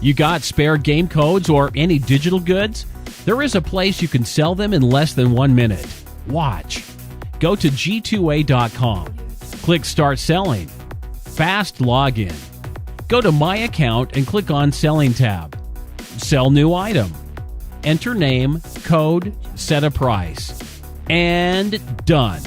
You got spare game codes or any digital goods? There is a place you can sell them in less than 1 minute. Watch. Go to D2CL.com. Click Start Selling. Fast login. Go to My Account and click on Selling tab. Sell new item. Enter name, code, set a price. And done.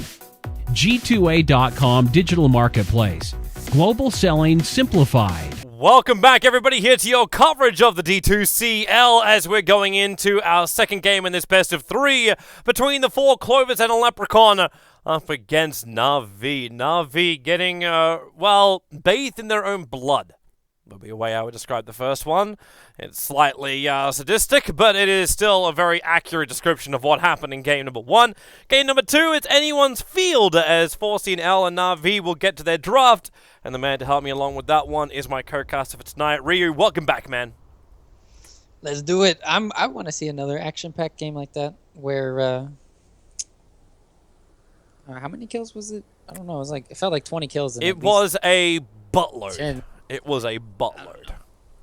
D2CL.com Digital Marketplace. Global selling simplified. Welcome back, everybody, here to your coverage of the D2CL as we're going into our second game in this best of 3 between the 4 Clovers and a Leprechaun up against Na'Vi. Na'Vi getting, well, bathed in their own blood. Would be a way I would describe the first one. It's slightly sadistic, but it is still a very accurate description of what happened in game number 1. Game number 2, it's anyone's field, as 4CL and Na'Vi will get to their draft. And the man to help me along with that one is my co-caster for tonight, Ryu. Welcome back, man. Let's do it. I want to see another action-packed game like that, where how many kills was it? I don't know. It felt like 20 kills. It was a buttload. 10. It was a buttload.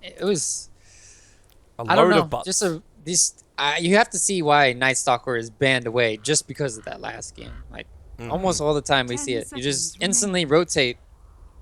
It was a I don't load know. of butts. Just you have to see why Night Stalker is banned away just because of that last game. Like almost all the time we see it. You just instantly rotate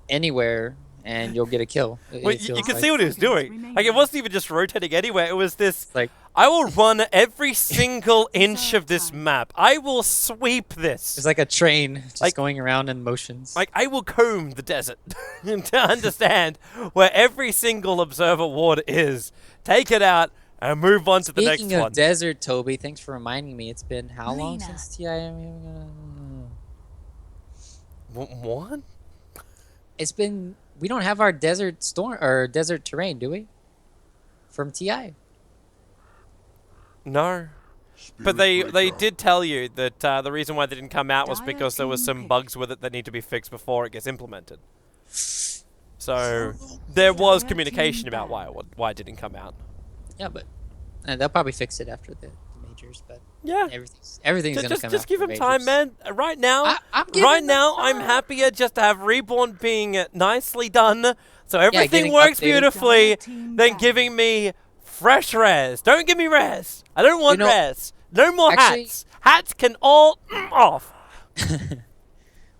anywhere and you'll get a kill. Well, you can see what he was doing. Like, it wasn't even just rotating anywhere. It was this, like, I will run every single inch of this map. I will sweep this. It's like a train just going around in motions. Like, I will comb the desert to understand where every single observer ward is. Take it out and move on to the next one. Speaking of desert, Toby, thanks for reminding me. It's been how long since TI? What? It's been... We don't have our desert storm or desert terrain, do we? From TI. No. But they did tell you that the reason why they didn't come out was because there was some bugs with it that need to be fixed before it gets implemented. So there was communication about why it didn't come out. Yeah, but they'll probably fix it after the majors. But yeah, everything's gonna come out. Just give him time, man. Right now, I'm happier just to have Reborn being nicely done, so everything works beautifully, than giving me fresh rares. Don't give me rares. I don't want rares. No more hats. Hats can all off.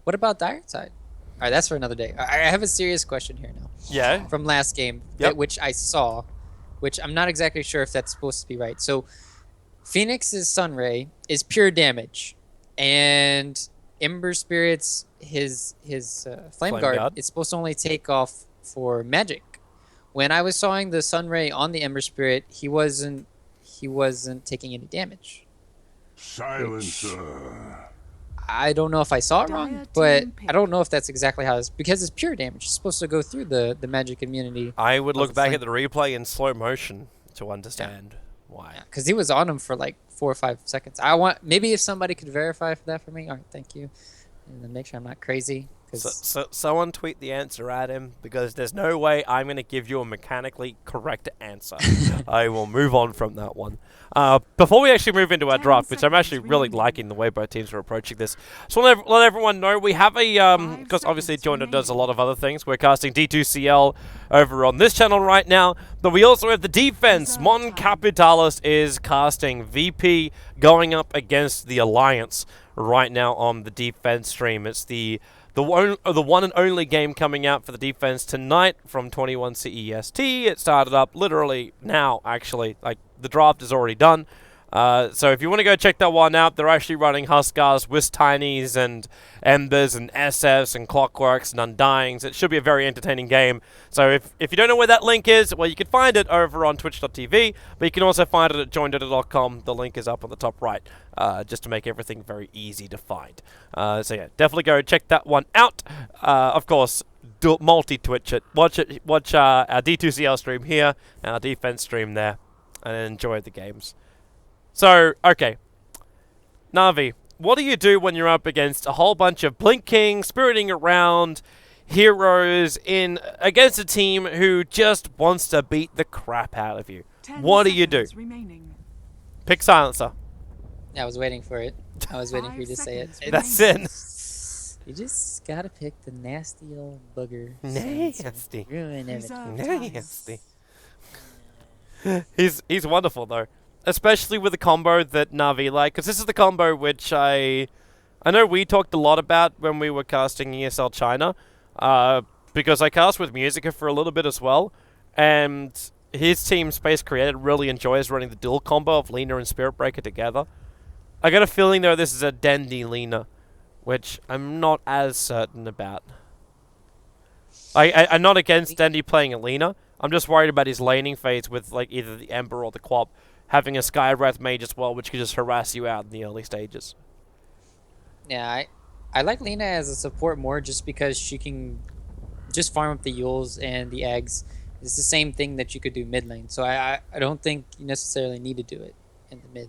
What about Dire Side? All right, that's for another day. I have a serious question here now. Yeah. From last game, which I saw, which I'm not exactly sure if that's supposed to be right. So, Phoenix's Sunray is pure damage, and Ember Spirit's his Flame Guard is supposed to only take off for magic. When I was sawing the Sunray on the Ember Spirit, he wasn't taking any damage. Silencer. I don't know if I saw it wrong, but I don't know if that's exactly how it's because it's pure damage. It's supposed to go through the magic immunity. I would look back at the replay in slow motion to understand why. Because he was on him for like 4 or 5 seconds. Maybe if somebody could verify for that for me. All right, thank you. And then make sure I'm not crazy. So someone tweet the answer at him, because there's no way I'm going to give you a mechanically correct answer. I will move on from that one. Before we actually move into our draft, which I'm actually really liking the way both teams are approaching this, so let everyone know we have a, because obviously Joiner does a lot of other things. We're casting D2CL over on this channel right now, but we also have the defense. Mon Capitalis is casting VP going up against the Alliance right now on the defense stream. It's the one and only game coming out for the defense tonight from 21 CEST. It started up literally now, actually. Like, the draft is already done. So if you want to go check that one out, they're actually running Huskars, Wisp Tinies, and Embers, and SFs, and Clockworks, and Undyings. It should be a very entertaining game. So if you don't know where that link is, well, you can find it over on twitch.tv, but you can also find it at joindota.com. The link is up on the top right, just to make everything very easy to find. So yeah, definitely go check that one out. Of course, multi-twitch it. Watch our D2CL stream here, and our defense stream there, and enjoy the games. So, okay. Na'Vi, what do you do when you're up against a whole bunch of blinking, spiriting around heroes against a team who just wants to beat the crap out of you? What do you do? Pick Silencer. I was waiting for it. I was waiting for you to say it. That's it. You just gotta pick the nasty old booger. Nasty. Ruin everything. Nasty. He's wonderful though, especially with the combo that Navi like, because this is the combo which I know we talked a lot about when we were casting ESL China, because I cast with Musica for a little bit as well, and his team Space Created really enjoys running the dual combo of Lina and Spirit Breaker together. I got a feeling though this is a Dendi Lina, which I'm not as certain about. I'm not against Dendi playing a Lina. I'm just worried about his laning phase with like either the Ember or the Quap having a Skywrath mage as well, which could just harass you out in the early stages. Yeah, I like Lena as a support more just because she can just farm up the Yules and the eggs. It's the same thing that you could do mid lane. So I don't think you necessarily need to do it in the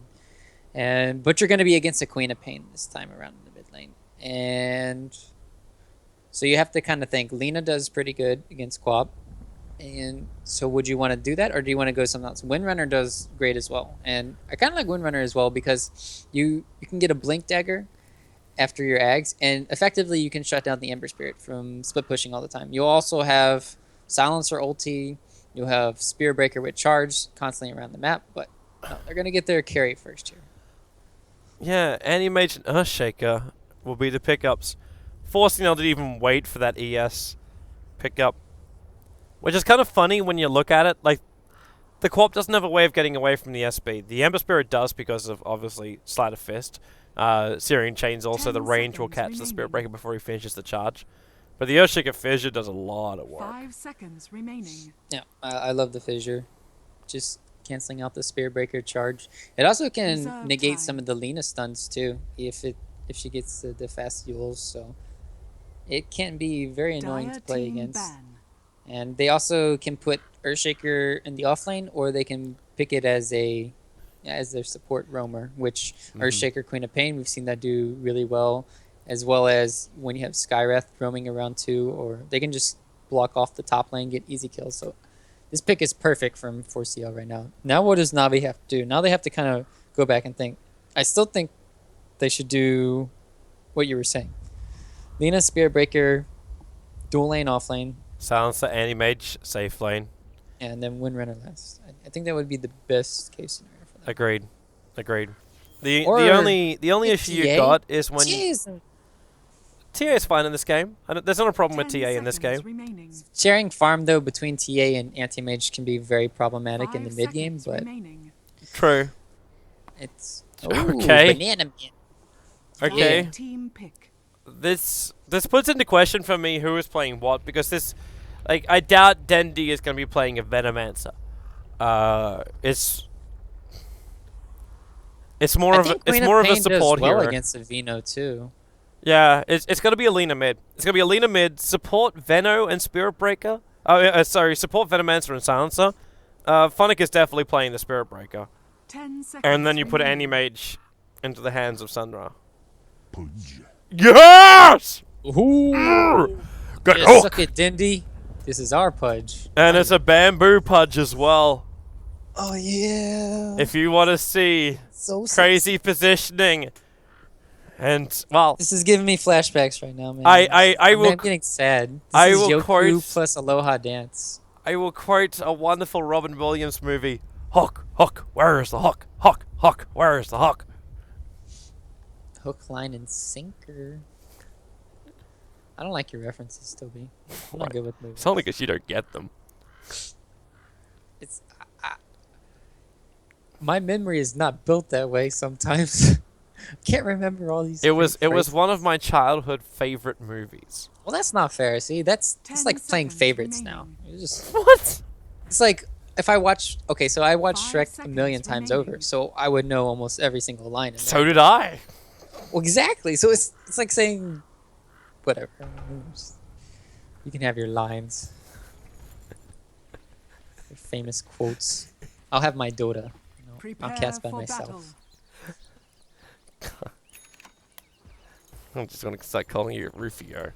mid. But you're going to be against a Queen of Pain this time around in the mid lane. And so you have to kind of think. Lena does pretty good against Quap. And so would you want to do that, or do you want to go something else? Windrunner does great as well. And I kind of like Windrunner as well because you can get a Blink Dagger after your Ags, and effectively you can shut down the Ember Spirit from split pushing all the time. You'll also have Silencer ulti, you'll have Spear Breaker with charge constantly around the map, but no, they're going to get their carry first here. Yeah, Anti-Mage and Earthshaker will be the pickups, forcing them to even wait for that ES pickup. Which is kind of funny when you look at it. Like, the Quap doesn't have a way of getting away from the SB. The Ember Spirit does because of, obviously, Sleight of Fist. Searing Chains also, the range will catch the Spirit Breaker before he finishes the charge. But the Earthshaker Fissure does a lot of work. 5 seconds remaining. Yeah, I love the Fissure. Just canceling out the Spirit Breaker charge. It also can Reserve negate time. some of the Lena stuns, too, if she gets the fast Yules. So it can be very annoying Dire to play team against. ban. And they also can put Earthshaker in the offlane, or they can pick it as their support roamer, which Earthshaker, Queen of Pain, we've seen that do really well as when you have Skywrath roaming around too, or they can just block off the top lane, get easy kills. So this pick is perfect from 4CL right now. Now what does Navi have to do? Now they have to kind of go back and think. I still think they should do what you were saying. Lina, Spirit Breaker, dual lane, off lane, Silencer, Anti-Mage, safe lane. and then Windrunner last. I think that would be the best case scenario for them. Agreed. The Or only issue you TA? got is when Jeez. TA is fine in this game. There's not a problem with 10 TA in this seconds game. remaining. Sharing farm though between TA and anti-mage can be very problematic in the 5 mid game, seconds but remaining. True. it's Okay. Banana Man. Okay. Dire team pick. This puts into question for me who is playing what, because this, like, I doubt Dendi is going to be playing a Venomancer. It's more of a support well hero. against a Vino too. Yeah, it's going to be a Lina mid. It's going to be a Lina mid, support Veno and Spirit Breaker. Support Venomancer and Silencer. Funnick is definitely playing the Spirit Breaker. 10 seconds And then you put remaining. Anti-Mage into the hands of Sunra. Pudge. Yes! Ooh. Good Yeah, hook! suck it, Dindy. This is our Pudge. And it's a Bamboo Pudge as well. Oh yeah. If you want to see So crazy positioning. And, well, This is giving me flashbacks right now, man. I will I'm getting sad. This I is will Yoku quote- plus Aloha Dance. I will quote a wonderful Robin Williams movie. Hook, hook, where is the hook? Hook, hook, where is the hook? Hook, line, and sinker. I don't like your references, Toby. I'm not Why? good with movies. It's only because you don't get them. It's my memory is not built that way sometimes. Can't remember all these. It was phrases. one of my childhood favorite movies. Well, that's not fair. See, that's 10 like playing seconds favorites now. remaining. It's just What? it's like if I watch. Okay, so I watched 5 Shrek a million seconds times remaining. over, so I would know almost every single line. In there. So did I. Well, exactly. So it's like saying whatever. You can have your lines, your famous quotes. I'll have my Dota. You know, Prepare I'll cast by for myself. battle. I'm just gonna start calling you Rufio.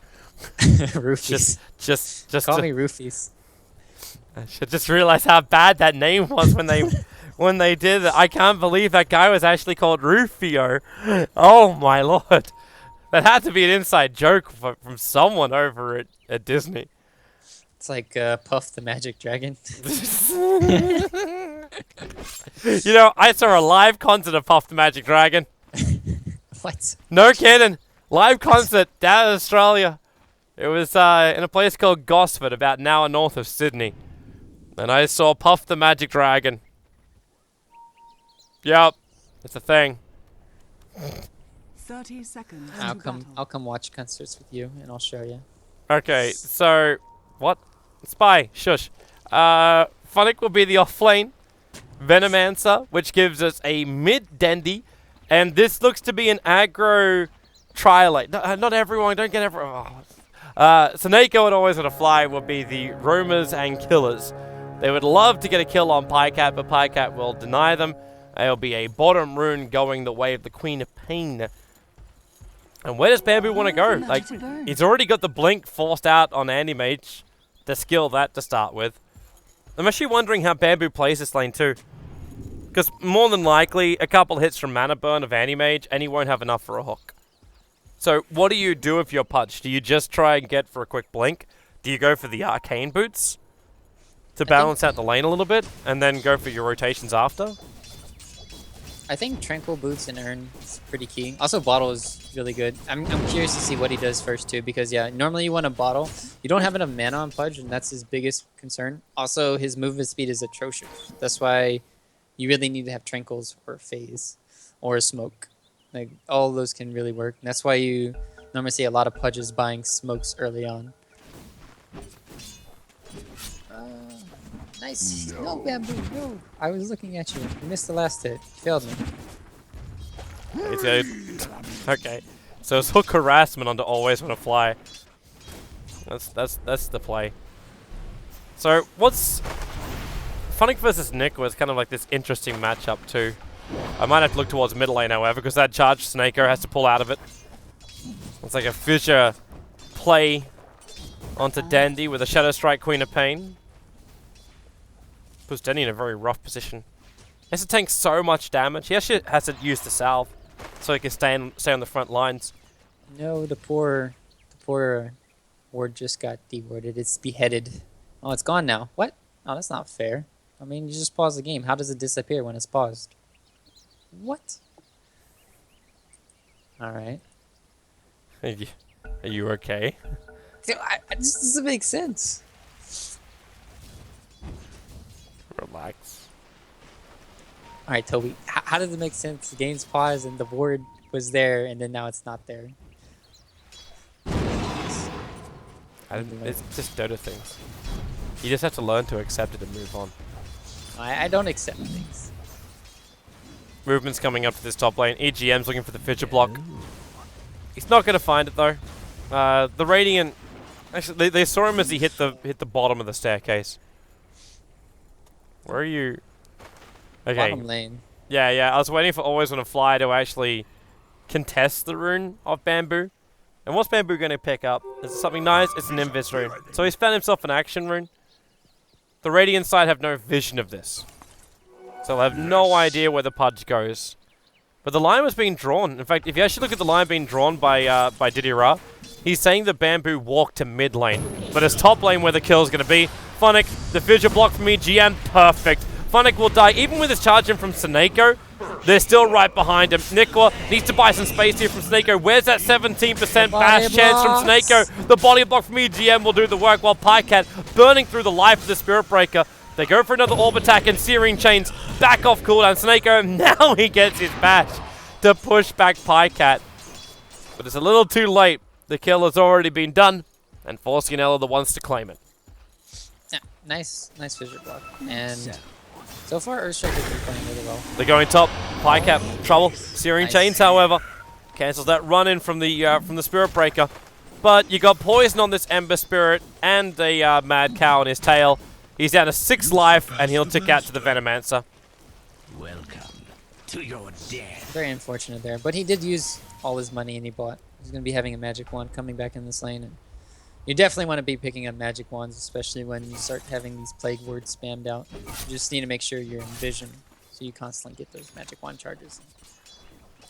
Roofies. Just Call to- me Roofies. I should just realize how bad that name was when they did it. I can't believe that guy was actually called Rufio. Oh my lord. That had to be an inside joke from someone over at Disney. It's like Puff the Magic Dragon. You know, I saw a live concert of Puff the Magic Dragon. What? No kidding. Live concert down in Australia. It was in a place called Gosford, about an hour north of Sydney. And I saw Puff the Magic Dragon. Yep, it's a thing. 30 seconds. I'll to come. battle. I'll come watch concerts with you, and I'll show you. Okay, so what? Spy, shush. Funnick will be the off-lane Venomancer, which gives us a mid-Dendy, and this looks to be an aggro Trilate. No, not everyone, don't get everyone. Seneko and Always Wanna Fly will be the roamers and killers. They would love to get a kill on Pycat, but Pycat will deny them. It'll be a bottom rune going the way of the Queen of Pain. And where does Bamboo want to go? Like, he's already got the blink forced out on Anti-Mage to skill that to start with. I'm actually wondering how Bamboo plays this lane too. Because more than likely, a couple hits from Mana Burn of Anti-Mage, and he won't have enough for a hook. So, what do you do if you're Pudge? Do you just try and get for a quick blink? Do you go for the Arcane Boots to balance out the lane a little bit, and then go for your rotations after? I think Tranquil Boots and Urn is pretty key. Also, Bottle is really good. I'm curious to see what he does first, too, because, yeah, normally you want a Bottle. You don't have enough mana on Pudge, and that's his biggest concern. Also, his movement speed is atrocious. That's why you really need to have Tranquils or Phase or a Smoke. Like, all of those can really work. And that's why you normally see a lot of Pudges buying Smokes early on. Nice. No, Bamboo, no. I was looking at you. You missed the last hit. You failed me. Okay. So it's hook harassment onto Always Wanna Fly. That's the play. So what's Funnick versus Nick was kind of like this interesting matchup too. I might have to look towards middle lane, however, because that charge Snako has to pull out of it. It's like a future play onto Dandy with a Shadow Strike Queen of Pain. Puts Dandy in a very rough position. He has to tank so much damage. He actually has to use the salve so he can stay on the front lines. No, the poor ward just got dewarded. It's beheaded. Oh, it's gone now. What? Oh, that's not fair. I mean, you just pause the game. How does it disappear when it's paused? What? Alright. Are you okay? This doesn't make sense. Relax. Alright, Toby. How does it make sense? The game's paused and the ward was there and then now it's not there. It's just Dota things. You just have to learn to accept it and move on. I don't accept things. Movement's coming up to this top lane. EGM's looking for the Fidget block. He's not going to find it though. The Radiant... Actually, they saw him as he hit the bottom of the staircase. Where are you? Okay. Bottom lane. Yeah. I was waiting for Always Wanna Fly to actually contest the rune of Bamboo. And what's Bamboo going to pick up? Is it something nice? It's an Invis rune. So he's found himself an action rune. The Radiant side have no vision of this. So they'll have no idea where the Pudge goes. But the line was being drawn. In fact, if you actually look at the line being drawn by Didira, he's saying that Bamboo walked to mid lane. But it's top lane where the kill is going to be. Funnick, the fidget block from EGM, perfect. Funnick will die, even with his charge in from Seneko. They're still right behind him. Nikwa needs to buy some space here from Seneko. Where's that 17% bash chance from Seneko? The body block from EGM will do the work while Pycat burning through the life of the Spirit Breaker. They go for another orb attack and Searing Chains back off cooldown. Seneko, now he gets his bash to push back Pycat. But it's a little too late. The kill has already been done, and Forskinella are the ones to claim it. Yeah, nice fidget block. And so far, Earthstrike has been playing really well. They're going top. Pycat trouble. Searing Chains, however, cancels that run in from the Spirit Breaker. But you got poison on this Ember Spirit and a Mad Cow on his tail. He's down to 6 life, and he'll tick out to the Venomancer. Welcome to your death. Very unfortunate there, but he did use all his money and he bought. He's going to be having a magic wand coming back in this lane. And you definitely want to be picking up magic wands, especially when you start having these plague words spammed out. You just need to make sure you're in vision, so you constantly get those magic wand charges.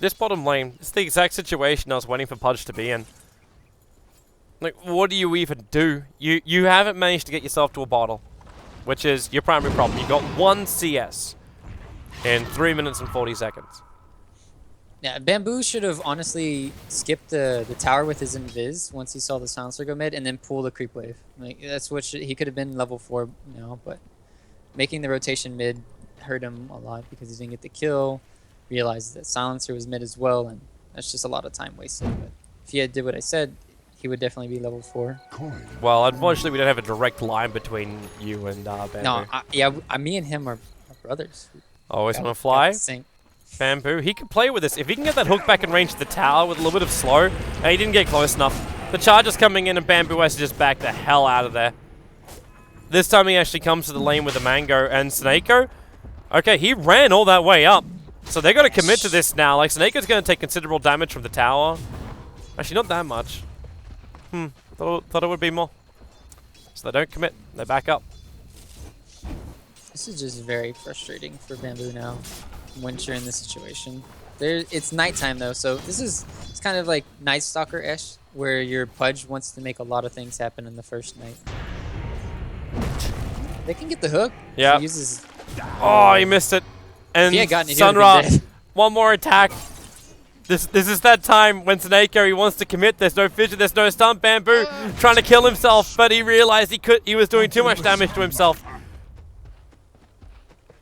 This bottom lane, it's the exact situation I was waiting for Pudge to be in. Like, what do you even do? You haven't managed to get yourself to a bottle, which is your primary problem. You got 1 CS. in 3 minutes and 40 seconds. Yeah, Bamboo should have honestly skipped the tower with his invis once he saw the silencer go mid, and then pull the creep wave. Like that's what he could have been level 4 now, but making the rotation mid hurt him a lot because he didn't get the kill. Realized that silencer was mid as well, and that's just a lot of time wasted. But if he had did what I said, he would definitely be level 4. Well, unfortunately, we don't have a direct line between you and Bamboo. No, me and him are brothers. Always want to fly. Sync. Bamboo, he can play with this. If he can get that hook back in range of the tower with a little bit of slow, and he didn't get close enough. The charge is coming in, and Bamboo has to just back the hell out of there. This time he actually comes to the lane with the Mango and Snako. Okay, he ran all that way up. So they're going to commit to this now. Like, Snake's going to take considerable damage from the tower. Actually, not that much. Thought it would be more. So they don't commit. They back up. This is just very frustrating for Bamboo now once you're in this situation. It's nighttime, though, so it's kind of like Night Stalker-ish, where your Pudge wants to make a lot of things happen in the first night. They can get the hook. Yeah. Oh, he missed it. And Sunra, one more attack. This is that time when Snako, he wants to commit. There's no fidget, there's no stun. Bamboo trying to kill himself, but he realized he was doing too much damage to himself.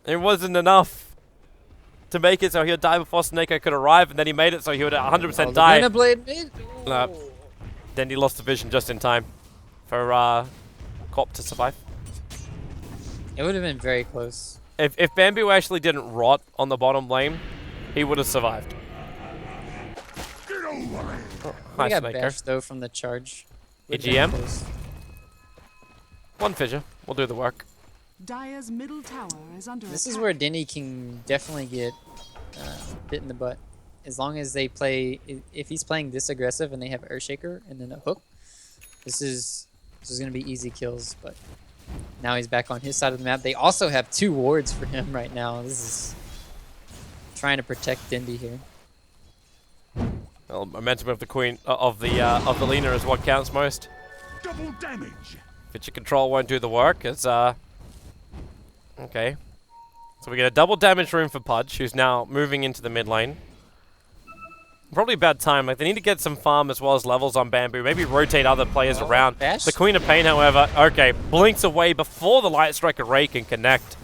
It wasn't enough to make it so he'll die before Snako could arrive, and then he made it so he would 100% die. Blade mid. Then he lost the vision just in time for Cop to survive. It would have been very close. If Bamboo actually didn't rot on the bottom lane, he would have survived. I got bashed though from the charge. EGM. One fissure. We'll do the work. Dire's middle tower is under This attack. is where Denny can definitely get bit in the butt. As long as they play, if he's playing this aggressive and they have Earthshaker and then a hook, this is going to be easy kills. But now he's back on his side of the map. They also have 2 wards for him right now. This is trying to protect Dindy here. Well, momentum of the queen of the Lena is what counts most. Double damage. Fidget control won't do the work. It's okay. So we get a double damage room for Pudge, who's now moving into the mid lane. Probably about time. Like, they need to get some farm as well as levels on Bamboo. Maybe rotate other players around. Bash? The Queen of Pain, however, okay, blinks away before the Light Striker Ray can connect.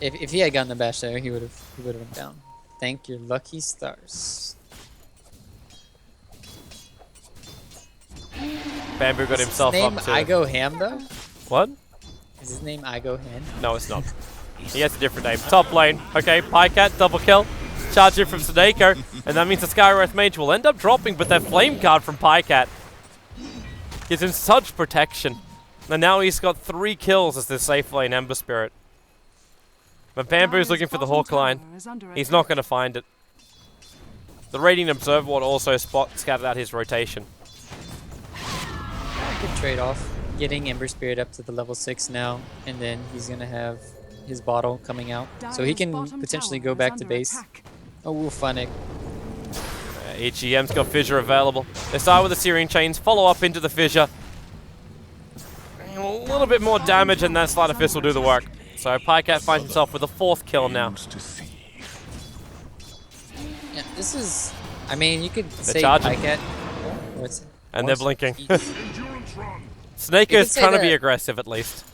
If he had gotten the bash there, he would have been down. Thank your lucky stars. Bamboo got himself up to... I go ham though? What? Is his name I go ham? No, it's not. He has a different name. Top lane. Okay, Pycat, double kill. Charge in from Snako, and that means the Skywrath Mage will end up dropping, but that Flame Guard from Pycat gives him such protection. And now he's got 3 kills as this safe lane Ember Spirit. But Bamboo's looking for the Hawk line. He's not going to find it. The Radiant Observer Ward also scattered out his rotation. Good trade-off. Getting Ember Spirit up to the level 6 now, and then he's going to have his bottle coming out. So he can potentially go back to base. Oh, Wolfanic. EGM's got Fissure available. They start with the Searing Chains, follow up into the Fissure. A little bit more damage, and that Sleight of Fist will do the work. So Pycat finds himself with a 4th kill now. Yeah, this is... I mean, you could say charging. Pycat... And they're blinking. Snake is trying to be aggressive at least.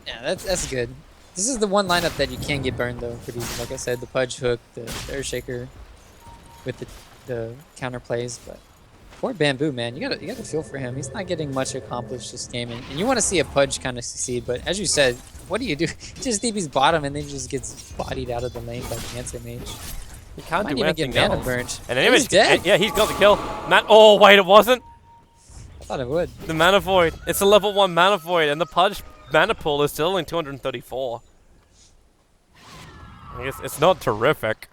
Yeah, that's good. This is the one lineup that you can get burned though pretty easy. Like I said, the Pudge hook, the Earthshaker with the counter plays, but poor Bamboo, man, you gotta feel for him. He's not getting much accomplished this game, and you want to see a Pudge kind of succeed, but as you said, what do? He just DP's bottom and then just gets bodied out of the lane by the Answer Mage. He can't Might do even anything get mana else. burnt. And anyway, He's dead. Yeah, he's got the kill. Oh wait, it wasn't. I thought it would. The Mana Void. It's a level 1 Mana Void, and the Pudge mana pool is still only 234. I guess it's not terrific.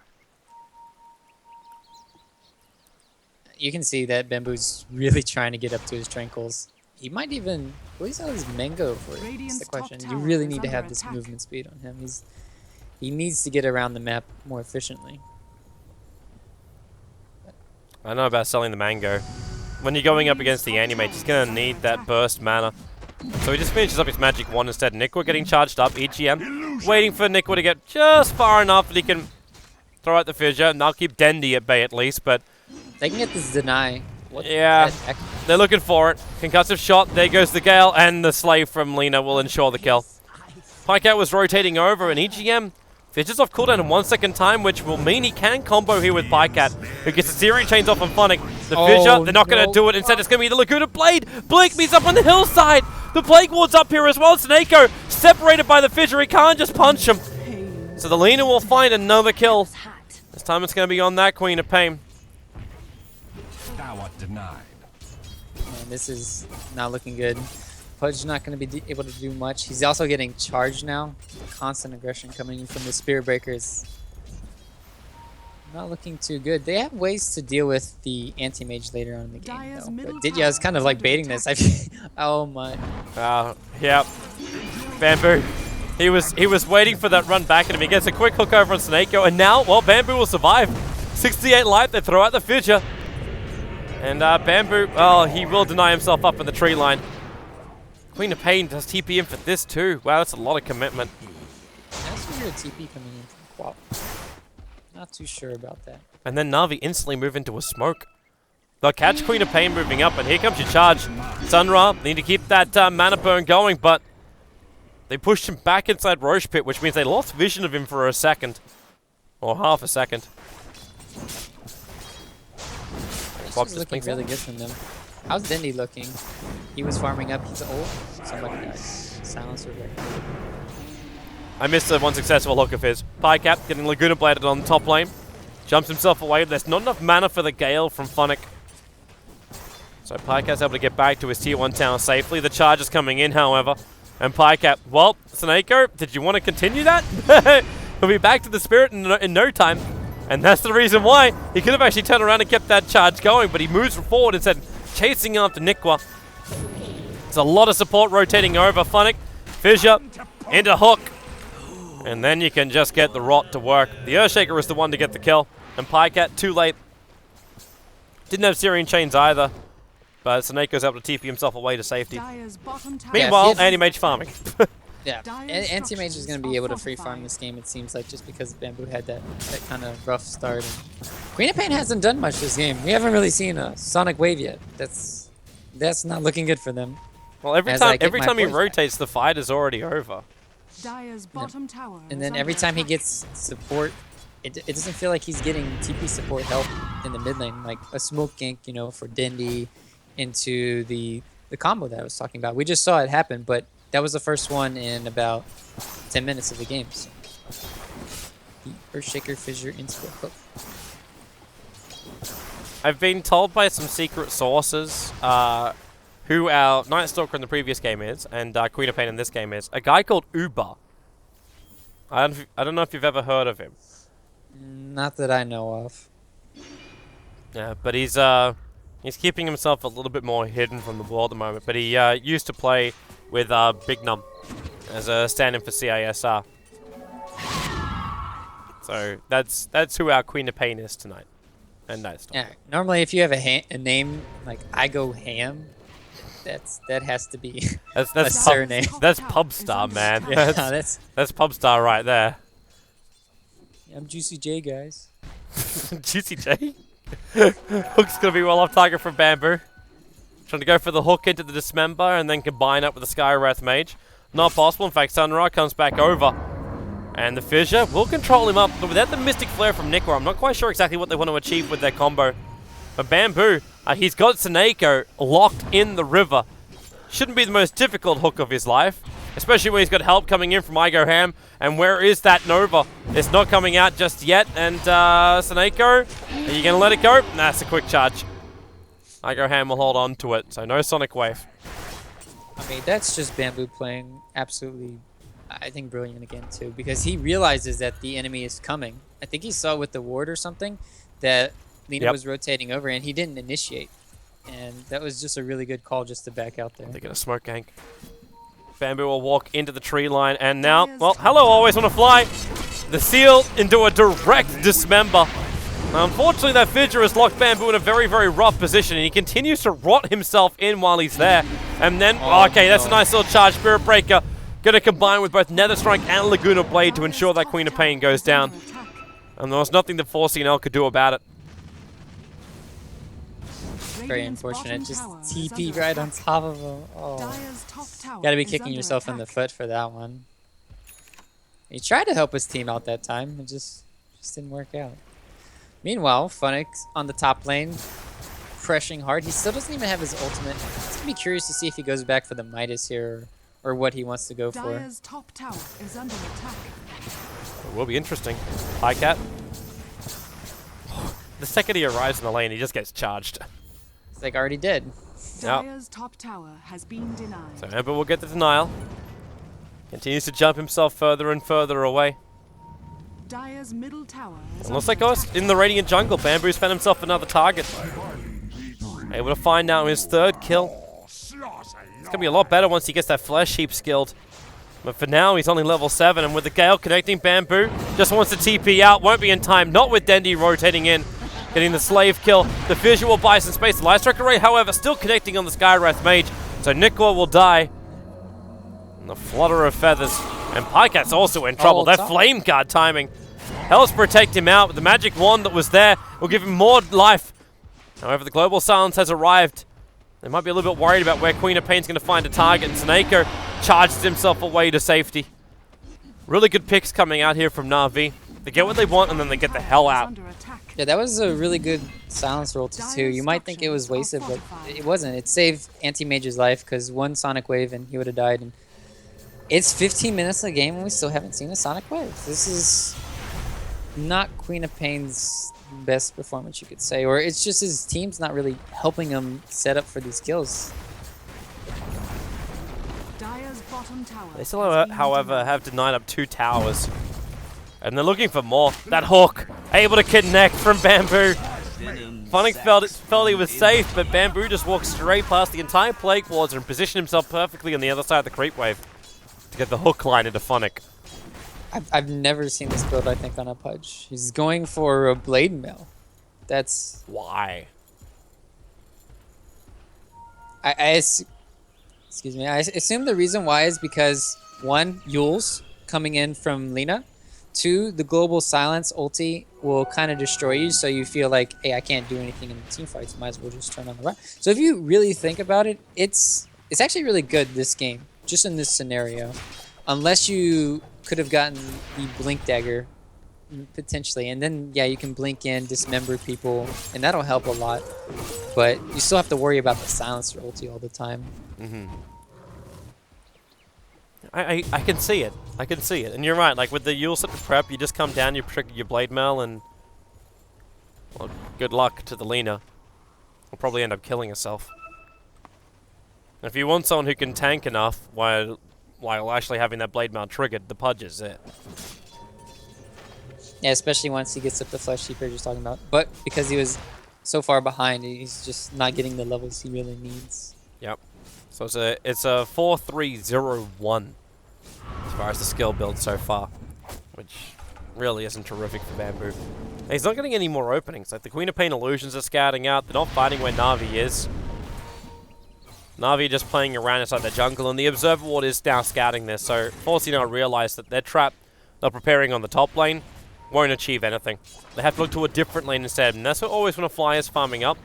You can see that Bamboo's really trying to get up to his Tranquils. He might even... Well, he's out his Mango for it. That's the question. You really need to have this movement speed on him. He needs to get around the map more efficiently. I don't know about selling the Mango. When you're going up against the Anti-Mage, he's going to need that burst mana. So he just finishes up his magic wand instead. Nikwa getting charged up. EGM waiting for Nikwa to get just far enough that he can throw out the fissure. And they'll keep Dendi at bay at least, but... They can get this deny. What yeah, they're looking for it. Concussive shot. There goes the Gale, and the Slave from Lina will ensure the kill. Pikeout was rotating over, and EGM fishes off cooldown in 1 second time, which will mean he can combo here with Pikeout, who gets the Searing Chains off on Phonic. The fissure, they're not going to do it. Instead, it's going to be the Laguna Blade. Blink meets up on the hillside. The Plague Ward's up here as well. Snako separated by the fissure. He can't just punch him. So the Lina will find another kill. This time it's going to be on that Queen of Pain. Denied. Man, this is not looking good. Pudge's not going to be able to do much. He's also getting charged now. Constant aggression coming in from the Spirit Breakers. Not looking too good. They have ways to deal with the anti-mage later on in the game, though. But Didya is kind of like baiting this. Oh my. Yep. Bamboo. He was waiting for that run back at him. He gets a quick hook over on Snako, and now, well, Bamboo will survive. 68 life. They throw out the fissure. And Bamboo, well, he will deny himself up in the tree line. Queen of Pain does TP in for this too. Wow, that's a lot of commitment. That's a weird TP coming in from Quap. Not too sure about that. And then Na'Vi instantly move into a smoke. They'll catch Queen of Pain moving up, and here comes your charge. Sunra need to keep that mana burn going, but they pushed him back inside Roche Pit, which means they lost vision of him for a second. Or half a second. This is looking really good from them. How's Dendi looking? He was farming up his ult. Somebody died. Silencer right. I missed the one successful hook of his. Pikeout getting Laguna Bladed on the top lane. Jumps himself away. There's not enough mana for the Gale from Phonic. So Pikeout's able to get back to his tier 1 tower safely. The charge is coming in, however. And Pikeout, well, Snako, did you want to continue that? He'll be back to the Spirit in no time. And that's the reason why he could have actually turned around and kept that charge going, but he moves forward instead, chasing after Nikwa. There's a lot of support rotating over. Phonic, fissure, into hook. And then you can just get the rot to work. The Earthshaker was the one to get the kill. And Pikeout, too late. Didn't have Searing Chains either. But Snako's able to TP himself away to safety. Meanwhile, anti-mage farming. Yeah, Anti-Mage is going to be able to free farm this game, it seems like, just because Bamboo had that kind of rough start. And Queen of Pain hasn't done much this game. We haven't really seen a Sonic Wave yet. That's not looking good for them. Well, every time he rotates, the fight is already over. And then every time he gets support, it doesn't feel like he's getting TP support help in the mid lane, like a smoke gank, you know, for Dendi into the combo that I was talking about. We just saw it happen, but that was the first one in about 10 minutes of the game. So. The Earthshaker fissure into the hook. I've been told by some secret sources who our Night Stalker in the previous game is, and Queen of Pain in this game is, a guy called Uber. I don't know if you've ever heard of him. Not that I know of. Yeah, but he's keeping himself a little bit more hidden from the world at the moment. But he used to play with Big Num as a stand-in for CISR. So that's who our Queen of Pain is tonight. And Night Stalker. Yeah, normally if you have a name like I Go Ham, that has to be that's a surname. That's pub star, man. Yeah, that's pub star right there. I'm Juicy J, guys. Juicy J? Hook's gonna be well off target from Bamboo. Trying to go for the hook into the Dismember and then combine up with the Skywrath Mage. Not possible. In fact, Sunra comes back over. And the Fissure will control him up, but without the Mystic Flare from Nikwa, I'm not quite sure exactly what they want to achieve with their combo. But Bamboo, he's got Snako locked in the river. Shouldn't be the most difficult hook of his life, especially when he's got help coming in from Igo Ham. And where is that Nova? It's not coming out just yet. And Snako, are you going to let it go? Nah, it's a quick charge. Igo Ham will hold on to it, so no Sonic Wave. I mean, that's just Bamboo playing absolutely, I think, brilliant again, too, because he realizes that the enemy is coming. I think he saw with the ward or something that Lina was rotating over, and he didn't initiate. And that was just a really good call just to back out there. They're going to smoke gank. Bamboo will walk into the tree line, and now, well, hello, always want to fly. The seal into a direct Dismember. Unfortunately, that Fissure has locked Bamboo in a very, very rough position, and he continues to rot himself in while he's there. And then, Oh, okay, that's a no. nice little charge. Spirit Breaker going to combine with both Nether Strike and Laguna Blade to ensure that Queen of Pain goes down. And there was nothing that 4CL could do about it. Very unfortunate. Just TP right on top of him. Oh. Gotta be kicking yourself in the foot for that one. He tried to help his team out that time. It just didn't work out. Meanwhile, Funix on the top lane, pressuring hard. He still doesn't even have his ultimate. It's gonna be curious to see if he goes back for the Midas here or what he wants to go for. Dire's top tower is under attack. It will be interesting. Hi, Cat. The second he arrives in the lane, he just gets charged. It's like already did. Yep. Dire's top tower has been denied. So Ember will get the denial. Continues to jump himself further and further away. Dire's middle tower is And looks under like us attack. in the Radiant jungle. Bamboo's found himself another target. Able to find now his third kill. It's going to be a lot better once he gets that Flesh Heap skilled. But for now, he's only level 7. And with the Gale connecting, Bamboo just wants to TP out. Won't be in time. Not with Dendi rotating in. Getting the Slave kill. The visual buys some space. The Light Strike Array, however, still connecting on the Skywrath Mage. So Nikwa will die. And the flutter of feathers. And Pycat's also in trouble. That Flame Guard timing helps protect him out. But the magic wand that was there will give him more life. However, the Global Silence has arrived. They might be a little bit worried about where Queen of Pain's going to find a target. And Snako charges himself away to safety. Really good picks coming out here from Na'Vi. They get what they want and then they get the hell out. Yeah, that was a really good silence roll too. You might think it was wasted, but it wasn't. It saved Anti-Mage's life because one Sonic Wave and he would have died. And it's 15 minutes of the game and we still haven't seen a Sonic Wave. This is not Queen of Pain's best performance, you could say. Or it's just his team's not really helping him set up for these kills. Dire's bottom tower They still, has been however, denied. have denied up 2 towers. And they're looking for more. That hook, able to connect from Bamboo. Funix felt he was safe, but Bamboo just walked straight past the entire Plague Wards and positioned himself perfectly on the other side of the creep wave to get the hook line into Funix. I've never seen this build, I think, on a Pudge. He's going for a Blade Mill. That's... Why? Excuse me. I assume the reason why is because, 1, Yules coming in from Lina. 2, the Global Silence ulti will kind of destroy you, so you feel like, hey, I can't do anything in the team fights. Might as well just turn on the right. So if you really think about it, it's actually really good, this game, just in this scenario. Unless you could have gotten the Blink Dagger, potentially. And then, yeah, you can blink in, dismember people, and that'll help a lot. But you still have to worry about the Silencer ulti all the time. Mm-hmm. I can see it. I can see it. And you're right, like with the Yule set to prep, you just come down, you trigger your Blade Mail, and well, good luck to the Lina. Will probably end up killing herself. If you want someone who can tank enough while actually having that Blade Mail triggered, the Pudge is it. Yeah, especially once he gets up the Flesh Heap you're just talking about. But because he was so far behind, he's just not getting the levels he really needs. Yep. So it's a 4-3-0-1 as far as the skill build so far, which really isn't terrific for Bamboo. And he's not getting any more openings. Like the Queen of Pain illusions are scouting out. They're not fighting where Na'Vi is. Na'Vi are just playing around inside the jungle, and the Observer Ward is now scouting this. So 4CL realize that their trap they're preparing on the top lane won't achieve anything. They have to look to a different lane instead, and that's what always when a fly is farming up.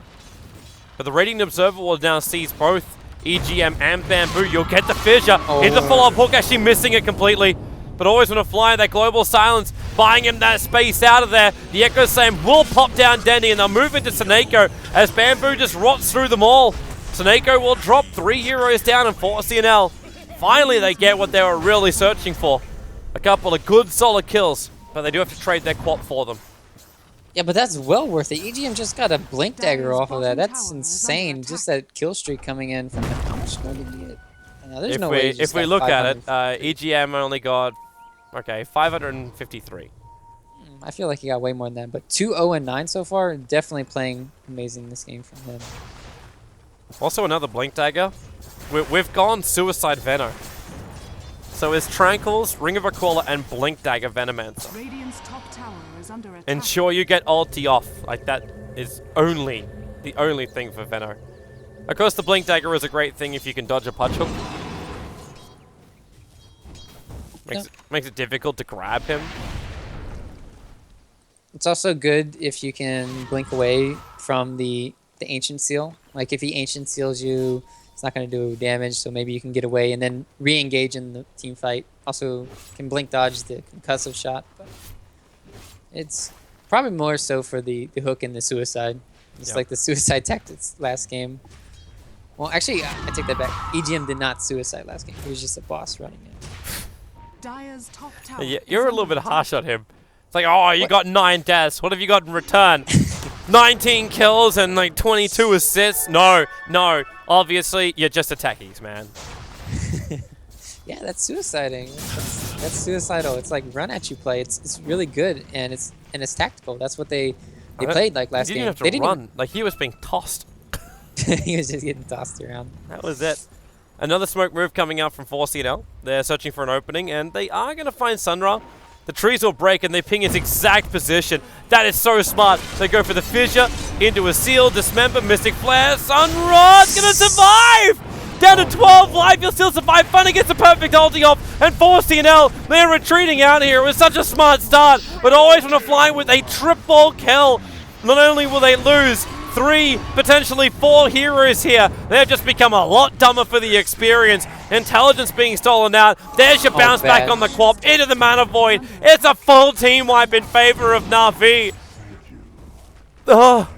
But the Radiant Observer Ward now sees both EGM and Bamboo. You'll get the fissure. Here's the follow-up hook, actually missing it completely. But always want to fly that Global Silence, buying him that space out of there. The Echo Slam will pop down Denny, and they'll move into Snako as Bamboo just rots through them all. Snako will drop 3 heroes down and 4CL. Finally, they get what they were really searching for. A couple of good, solid kills, but they do have to trade their quap for them. Yeah, but that's well worth it. EGM just got a Blink Dagger off of that. That's insane. Just that kill streak coming in from him. How much more did he get? There's no way he just If we got look at it, 500. EGM only got, okay, 553. I feel like he got way more than that. But 2-0-9 so far, definitely playing amazing this game from him. Also another Blink Dagger. We've gone Suicide Venom. So it's Tranquils, Ring of Aquila, and Blink Dagger Venomancer. Radiant's top tower is under attack. Ensure you get ulti off. Like that is the only thing for Venom. Of course, the Blink Dagger is a great thing if you can dodge a punch hook. Makes it difficult to grab him. It's also good if you can blink away from the Ancient Seal. Like if he Ancient Seals you, it's not going to do damage, so maybe you can get away and then re-engage in the team fight. Also can blink dodge the concussive shot, but it's probably more so for the hook and the suicide. It's like the suicide tactics last game. Well, actually, I take that back. EGM did not suicide last game. He was just a boss running in. Dire's top tower Yeah, is you're a little under bit attack. harsh on him. It's like, oh, you got 9 deaths. What have you got in return? 19 kills and like 22 assists? No. Obviously, you're just attackies, man. Yeah, that's suiciding. That's suicidal. It's like run at you play. It's really good and it's tactical. That's what they played like last He game. didn't have to run. Like, he was being tossed. He was just getting tossed around. That was it. Another smoke move coming out from 4CL. They're searching for an opening, and they are going to find Sunra. The trees will break, and they ping his exact position. That is so smart. They go for the fissure, into a seal, dismember, mystic flare. Sunra's going to survive! Down to 12 life, he'll still survive. Funny gets the perfect ulti off, and 4CL, they're retreating out here. It was such a smart start, but always want to fly with a triple kill. Not only will they lose 3, potentially 4 heroes here, they've just become a lot dumber for the experience. Intelligence being stolen out. There's your bounce back on the Quap into the Mana Void. It's a full team wipe in favor of Na'Vi. Oh.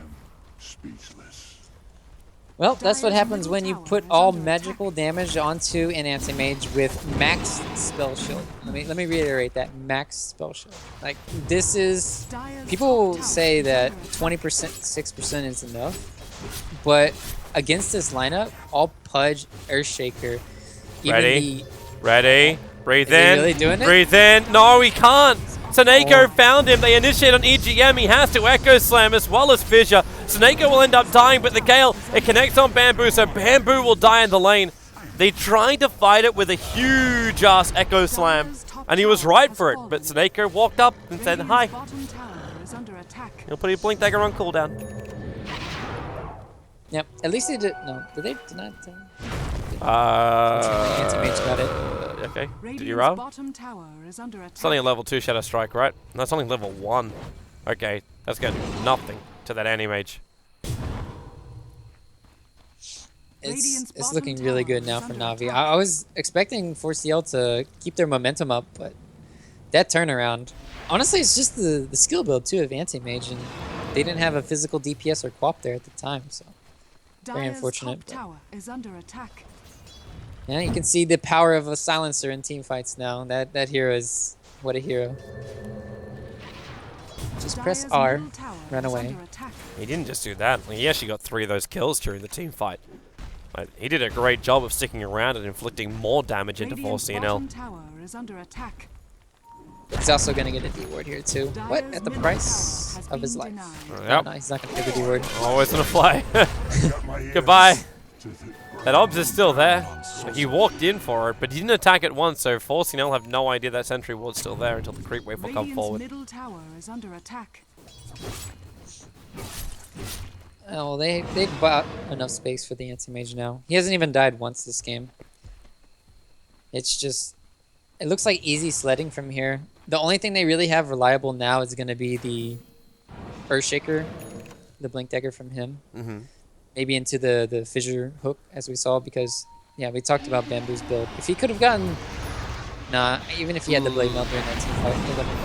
Well, that's what happens when you put all magical damage onto an anti-mage with max spell shield. Let me reiterate that, max spell shield. Like, this is... People say that 20%, 6% is enough, but against this lineup, all Pudge, Earthshaker, Ready? Ready? Breathe Is he in. really doing it? Breathe in. No, he can't. Seneko found him. They initiate on EGM. He has to Echo Slam as well as Fissure. Seneko will end up dying, but the Gale, it connects on Bamboo, so Bamboo will die in the lane. They tried to fight it with a huge-ass Echo Slam, and he was right for it, but Seneko walked up and said, hi. He'll put a Blink Dagger on cooldown. Yep, at least they did... No, did they not... Anti-Mage got it. Okay, did you roll? It's only a level 2 Shadow Strike, right? And that's only level 1. Okay, that's going to do nothing to that Anti-Mage. It's looking really good now for Na'Vi. I was expecting 4CL to keep their momentum up, but that turnaround... Honestly, it's just the skill build, too, of Anti-Mage, and they didn't have a physical DPS or Quap there at the time, so... Very unfortunate. Tower is under attack. Yeah, you can see the power of a silencer in team fights now. That hero is... What a hero. Just press R, run away. He didn't just do that. He actually got 3 of those kills during the team fight. But he did a great job of sticking around and inflicting more damage into 4CL. He's also going to get a D ward here too. What? At the price of his life. Yep. No, he's not going to get the D ward. Always gonna fly. Goodbye. That obs is still there. He walked in for it, but he didn't attack it once, so 4CL have no idea that sentry ward's still there until the creep wave will come forward. Middle tower is under attack. Oh, well, they bought enough space for the anti-mage now. He hasn't even died once this game. It's just... It looks like easy sledding from here. The only thing they really have reliable now is going to be the Earthshaker, the Blink Dagger from him. Maybe into the Fissure hook, as we saw, because, yeah, we talked about Bamboo's build. If he could have gotten... Nah, even if he had the Blade Mail during that team fight, he would have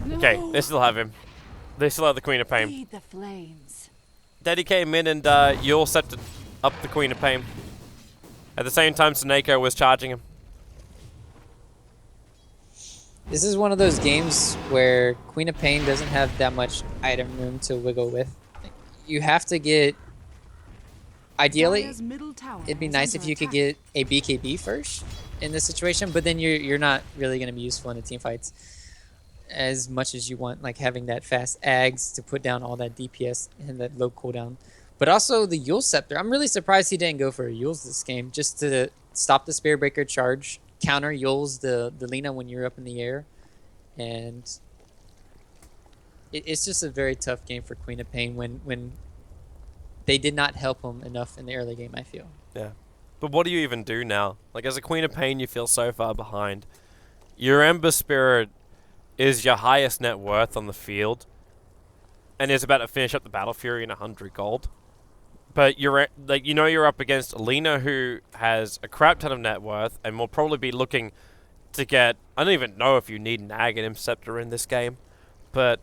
done it. Okay, they still have him. They still have the Queen of Pain. Feed the flames. Daddy came in and you all set to up the Queen of Pain. At the same time, Seneko was charging him. This is one of those games where Queen of Pain doesn't have that much item room to wiggle with. You have to get... Ideally, it'd be nice if you could get a BKB first in this situation, but then you're not really going to be useful in the team fights as much as you want, like having that fast Ags to put down all that DPS and that low cooldown. But also the Yule Scepter. I'm really surprised he didn't go for a Yule's this game, just to stop the Spear Breaker charge, counter Yule's the Lina when you're up in the air, and it's just a very tough game for Queen of Pain when they did not help him enough in the early game, I feel. Yeah. But what do you even do now? Like, as a Queen of Pain, you feel so far behind. Your Ember Spirit is your highest net worth on the field, and is about to finish up the Battle Fury in 100 gold. But you're like, you know, you're up against Alina, who has a crap ton of net worth, and will probably be looking to get. I don't even know if you need an Aghanim Scepter in this game, but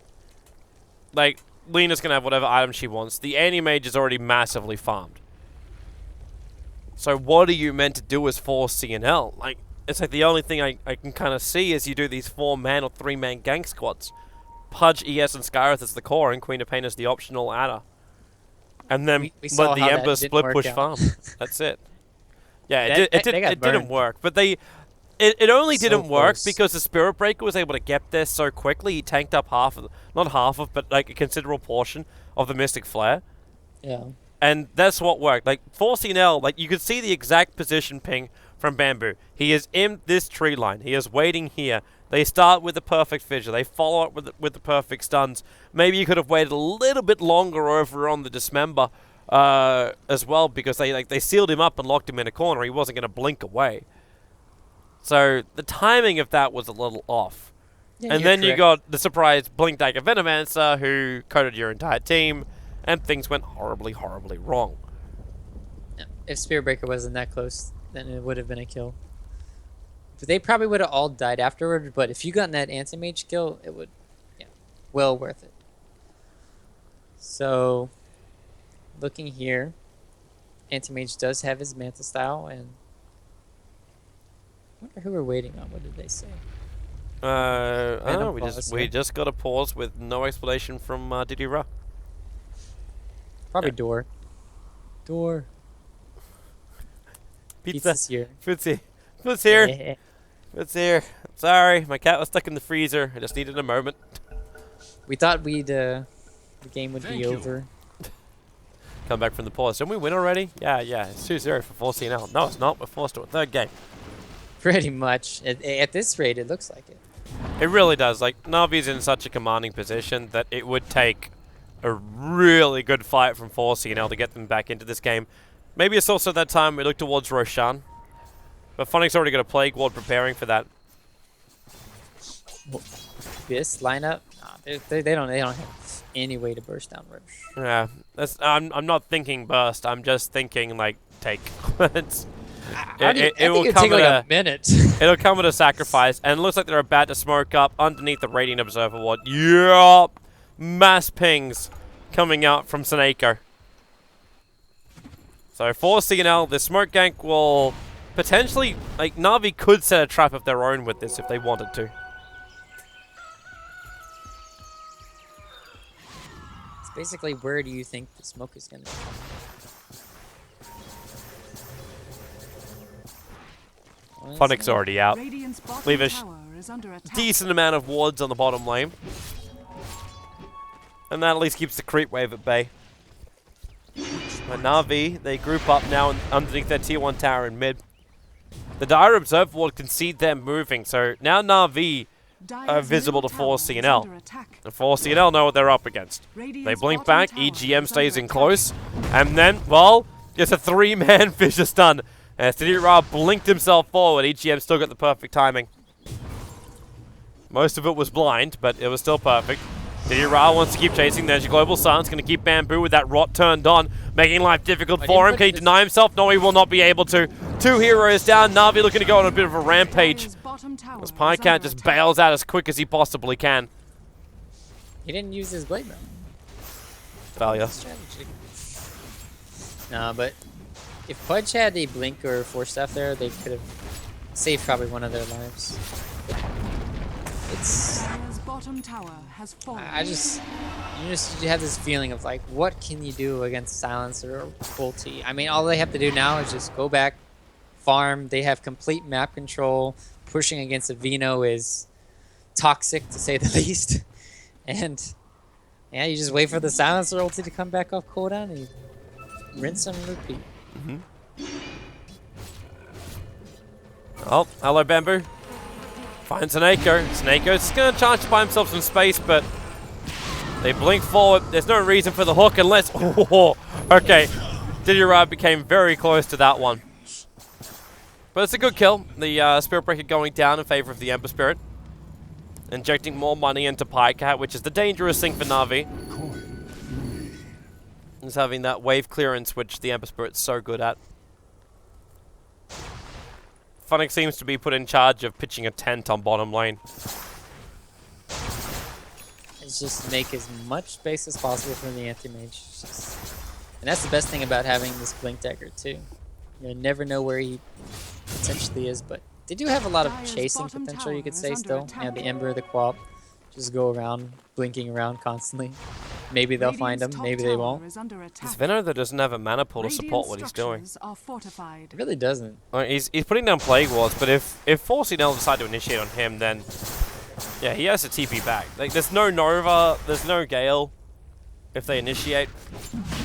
like, Lena's gonna have whatever item she wants. The anti-mage is already massively farmed. So what are you meant to do as 4 CNL? Like, it's like the only thing I can kind of see is you do these 4-man or 3-man gank squads. Pudge, ES, and Skyreth as the core, and Queen of Pain as the optional adder. And then We saw let the how that Ember didn't split work push out. farm. That's it. Yeah, They it got didn't burned. work. But it only So didn't work close. because the Spirit Breaker was able to get there so quickly. He tanked up not half of, but like a considerable portion of the Mystic Flare. Yeah. And that's what worked. Like, 4CNL, like, you could see the exact position ping from Bamboo. He is in this tree line. He is waiting here. They start with the perfect fissure. They follow up with the perfect stuns. Maybe you could have waited a little bit longer over on the Dismember as well, because they sealed him up and locked him in a corner. He wasn't going to blink away. So the timing of that was a little off. Yeah, And you're then you correct. got the surprise Blink Dagger Venomancer, who coated your entire team, and things went horribly, horribly wrong. Yeah. If Spirit Breaker wasn't that close, then it would have been a kill. But they probably would have all died afterward, but if you got that anti-mage kill, it would, yeah, well worth it. So, looking here, anti-mage does have his Manta style, and I wonder who we're waiting on. What did they say? I don't know, pause, we yeah. just got a pause with no explanation from Didira. Probably Yeah. Door. Door. Pizza. Pizza's here. Food's here. Food's here. Yeah. Food's here. Sorry, my cat was stuck in the freezer. I just needed a moment. We thought the game would Thank be you. over. Come back from the pause. Didn't we win already? Yeah. It's 2-0 for 4CNL. No, it's not. We're forced to a third game. Pretty much. At this rate, it looks like it. It really does. Like, Navi's in such a commanding position that it would take a really good fight from 4CNL to get them back into this game. Maybe it's also that time we look towards Roshan. But Funnick's already got a Plague Ward preparing for that. This lineup, nah, they don't have any way to burst down Roche. Yeah, I'm not thinking burst. I'm just thinking like take. It's, I think it'd take like a minute. it'll come with a sacrifice, and it looks like they're about to smoke up underneath the Radiant Observer Ward. Yup, mass pings coming out from Seneko. So for CNL, the smoke gank will potentially, like, Na'Vi could set a trap of their own with this if they wanted to. It's basically, where do you think the smoke is going to be? Funnick's already out. Radiant's bottom Leave a tower is under attack. decent amount of wards on the bottom lane. And that at least keeps the creep wave at bay. But Na'Vi, they group up now underneath their tier 1 tower in mid. The Dire Observe Ward can see them moving, so now Na'Vi are Dire's visible to middle tower is 4CNL. under attack. And 4CNL know what they're up against. Radiant's They blink bottom back, tower EGM is stays under in attack. close, and then, well, it's a 3-man fissure stun. As Tidira blinked himself forward, EGM still got the perfect timing. Most of it was blind, but it was still perfect. Tidira wants to keep chasing. There's your Global Sun's going to keep Bamboo with that rot turned on, making life difficult But for he him. Can he put deny himself? No, he will not be able to. 2 heroes down. Na'Vi looking to go on a bit of a rampage. Dire's bottom tower As is Pycat under just attack. bails out as quick as he possibly can. He didn't use his blade round. Failure. Strategy. Nah, but if Pudge had a blink or force staff there, they could have saved probably one of their lives. It's Dire's bottom tower has fallen. you have this feeling of like, what can you do against Silencer or Ulti? I mean, all they have to do now is just go back, farm. They have complete map control. Pushing against a Vino is toxic, to say the least. And yeah, you just wait for the Silencer Ulti to come back off cooldown and you rinse and repeat. Oh, hello, Bamboo. Finds Seneko. Seneko's going to charge to buy himself some space, but they blink forward. There's no reason for the hook unless... Oh, Okay, Didira became very close to that one. But it's a good kill. The Spirit Breaker going down in favor of the Ember Spirit. Injecting more money into Pycat, which is the dangerous thing for Na'Vi. Is having that wave clearance, which the Ember Spirit's so good at. Funnick seems to be put in charge of pitching a tent on bottom lane. It's just make as much space as possible for the anti-mage. And that's the best thing about having this Blink Dagger too. You never know where he potentially is, but they do have a lot of chasing potential, you could say, still. Yeah, the Ember, the Quap, just go around, blinking around constantly. Maybe they'll find him, maybe they won't. It's Venno that doesn't have a mana pool to support what he's doing. It really doesn't. He's putting down Plague Wards, but if Forcing L decide to initiate on him, then yeah, he has to TP back. Like, there's no Nova, there's no Gale if they initiate.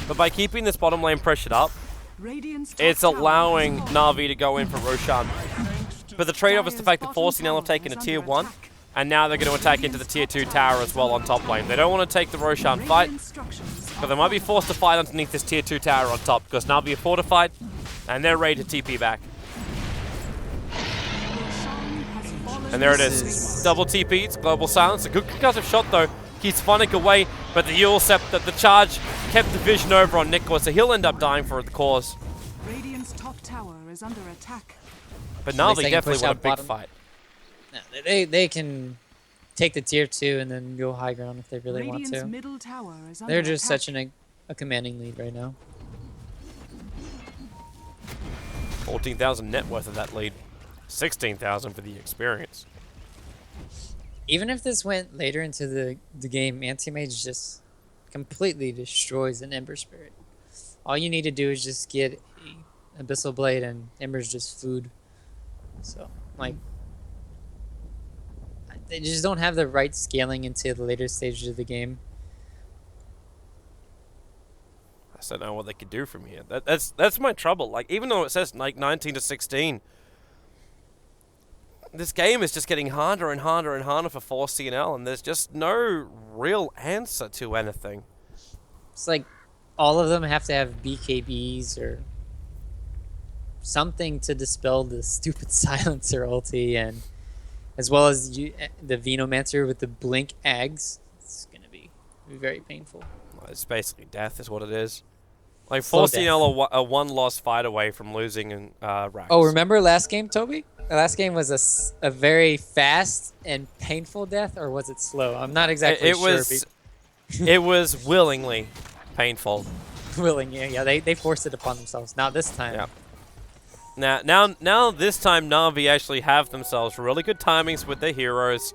But by keeping this bottom lane pressured up, it's allowing Na'Vi to go in for Roshan. But the trade-off is the fact that Forcing L have taken a tier 1, and now they're going to attack into the tier 2 tower as well on top lane. They don't want to take the Roshan fight, but they might be forced to fight underneath this tier 2 tower on top, because Na'Vi are fortified, and they're ready to TP back. And there it is. Double TP, it's Global Silence. A good concussive shot though. Keeps Funnick away, but the Eul Sept, the charge kept the vision over on Nicholas, so he'll end up dying for the cause. Radiant's top tower is under attack. But now they definitely want a big fight. No, they can take the tier 2 and then go high ground if they really want to. Middle tower is under They're just attack. such a commanding lead right now. 14,000 net worth of that lead. 16,000 for the experience. Even if this went later into the game, Anti-Mage just completely destroys an Ember Spirit. All you need to do is just get a Abyssal Blade, and Ember's just food. So, like, they just don't have the right scaling into the later stages of the game. I just don't know what they could do from here. That's my trouble. Like, even though it says like 19 to 16, this game is just getting harder and harder and harder for 4CNL, and there's just no real answer to anything. It's like all of them have to have BKBs or something to dispel the stupid silencer ulti, and as well as the Venomancer with the blink eggs. It's going to be very painful. It's basically death is what it is. Like, Slow 4CNL are a one-loss fight away from losing in Rax. Oh, remember last game, Toby? The last game was a very fast and painful death, or was it slow? I'm not exactly sure. It was willingly painful. Willing, yeah. They forced it upon themselves. Not this time. Yeah. Now this time Na'Vi actually have themselves really good timings with their heroes.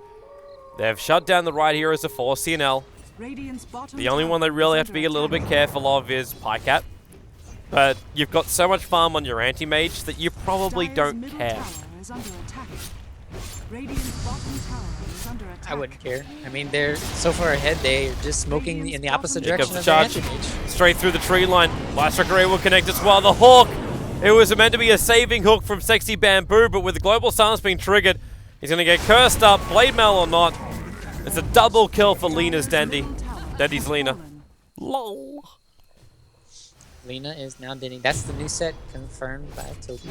They've shut down the right heroes of 4CNL. The only one they really have to be a little bit careful of is Pycat. But you've got so much farm on your anti-mage that you probably don't care. I wouldn't care. I mean, they're so far ahead, they're just smoking in the opposite Here direction comes of the the charge. anti-mage. Straight through the tree line. Last Ray will connect as well. The Hawk! It was meant to be a saving hook from Sexy Bamboo, but with the Global Silence being triggered, he's going to get cursed up, blade mail or not. It's a double kill for Lena's Dendy. Dendy's Lena. LOL. Lena is now Denny. That's the new set confirmed by Toby.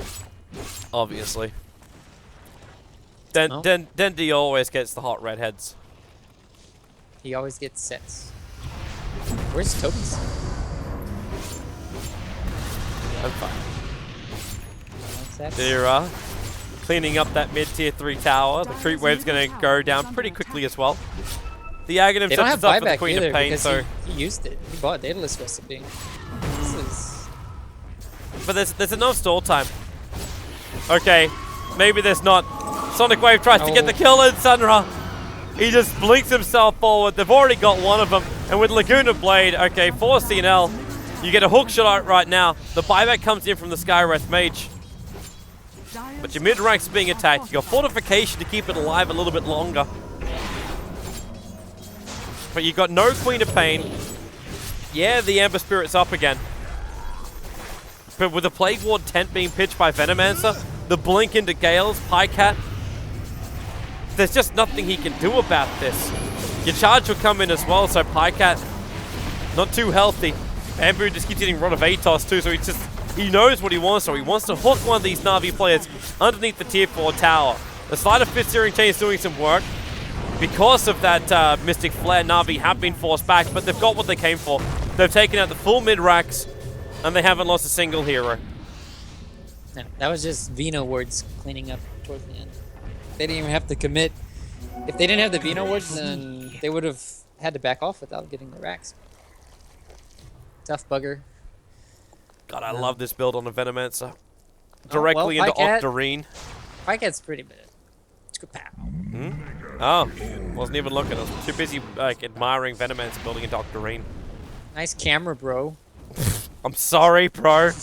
Obviously. Oh. Dendy always gets the hot redheads. He always gets sets. Where's Toby's? I'm fine. Sets? They're cleaning up that mid-tier 3 tower. The creep wave's going to go down pretty quickly as well. The Aghanim They don't have sets us up for the buyback Queen either of Pain, because so... he used it. He bought Daedalus Recipe. This is... But there's enough stall time. Okay, maybe there's not. Sonic Wave tries to get the kill in Sunra. He just blinks himself forward. They've already got one of them. And with Laguna Blade, okay, 4CNL, you get a hook shot out right now. The buyback comes in from the Skywrath Mage. But your mid-rank's being attacked. You got Fortification to keep it alive a little bit longer. But you got no Queen of Pain. Yeah, the Ember Spirit's up again. But with the Plague Ward tent being pitched by Venomancer, the blink into Gale's, Pycat, there's just nothing he can do about this. Your charge will come in as well, so Pycat, not too healthy. Bamboo just keeps getting Rod of Atos too, so he knows what he wants, so he wants to hook one of these Na'Vi players underneath the tier 4 tower. The Sleight of Fist Searing Chain is doing some work. Because of that Mystic Flare, Na'Vi have been forced back, but they've got what they came for. They've taken out the full mid-racks, and they haven't lost a single hero. No, that was just Vino wards cleaning up towards the end. They didn't even have to commit. If they didn't have the Vino wards, then they would have had to back off without getting the racks. Tough bugger. God, I love this build on the Venomancer. Directly into Pycat. Octarine. Pycat's pretty bad. Let's go pow. Oh, wasn't even looking. I was too busy admiring Venomancer building into Octarine. Nice camera, bro. I'm sorry, bro. I'm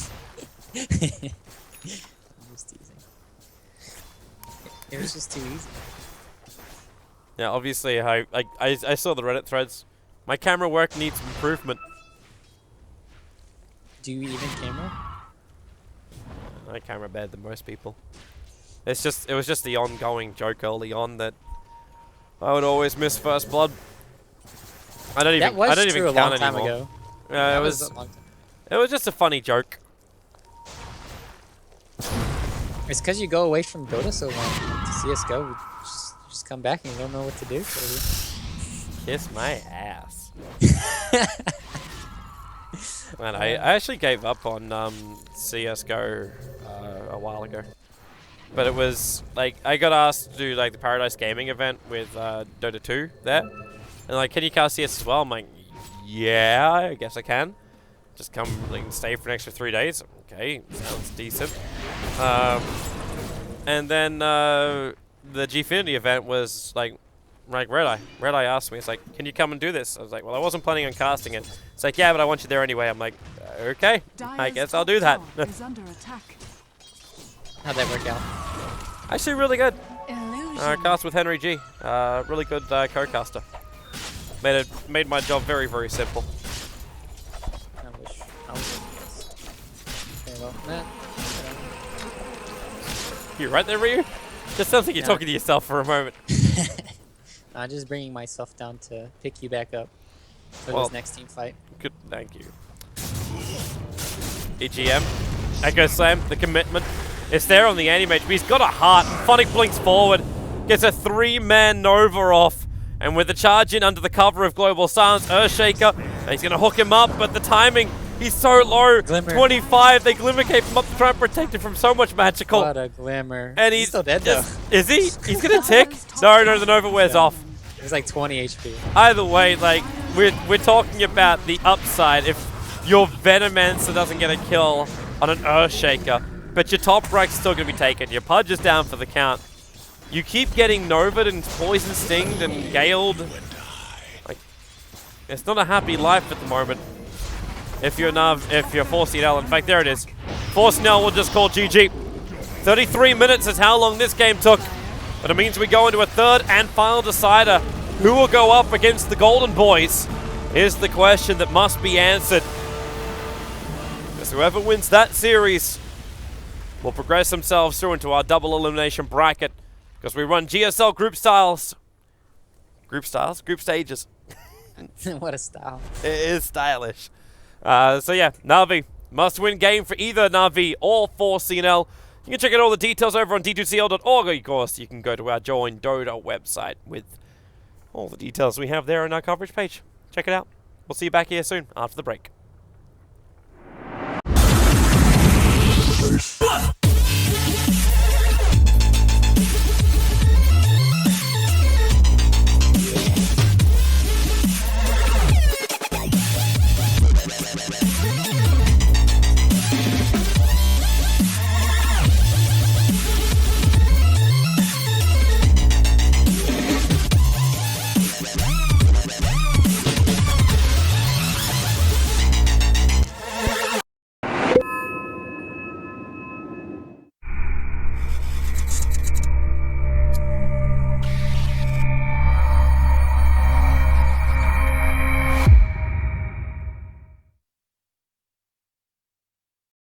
just teasing. It was just too easy. Yeah, obviously, I saw the Reddit threads. My camera work needs improvement. Do you even camera? I camera better than most people. It was just the ongoing joke early on that I would always miss First Blood. I don't even count a long time anymore. ago. Yeah, it was just a funny joke. It's because you go away from Dota so long. To CSGO, you just come back and you don't know what to do. Kiss my ass. Man, I actually gave up on CSGO a while ago. But it was, like, I got asked to do, like, the Paradise Gaming event with Dota 2 there. And, like, can you cast CS as well? I'm like, yeah, I guess I can. Just come, like, stay for an extra 3 days. Okay, sounds decent. And then the Gfinity event was, like Red Eye. Red Eye asked me, it's like, can you come and do this? I was like, well, I wasn't planning on casting it. It's like, yeah, but I want you there anyway. I'm like, okay, I guess I'll do that. is under attack. How'd that work out? Actually, really good. Illusion. Cast with Henry G. Really good co-caster. Made my job very, very simple. I wish. Okay, well, nah. You right there, Ryu? Just sounds like you're talking to yourself for a moment. I'm just bringing myself down to pick you back up for Well, this next team fight. Good, thank you. EGM, Echo Slam, the commitment. It's there on the anti-mage, but he's got a heart. Phonic blinks forward, gets a 3-man Nova off, and with the charge in under the cover of Global Silence, Earthshaker, he's going to hook him up, but the timing, he's so low. Glimmer. 25, they Glimmer Cape him up to try and protect him from so much magical. What a glimmer. And he's still dead though. Is he? He's going to tick? No, the Nova wears off. He's like 20 HP. Either way, like, we're talking about the upside if your Venomancer doesn't get a kill on an Earthshaker, but your top rank's still going to be taken. Your Pudge is down for the count. You keep getting Nova'd and Poison Stinged and Galed. Like, it's not a happy life at the moment. If you're 4CL, in fact, there it is. 4CL will just call GG. 33 minutes is how long this game took. But it means we go into a third and final decider. Who will go up against the Golden Boys is the question that must be answered. Because whoever wins that series will progress themselves through into our double elimination bracket. Because we run GSL group styles. Group styles? Group stages. What a style. It is stylish. So yeah, Na'Vi. Must-win game for either Na'Vi or 4CL. You can check out all the details over on D2CL.org, or of course you can go to our Join Dota website with all the details we have there on our coverage page. Check it out. We'll see you back here soon after the break.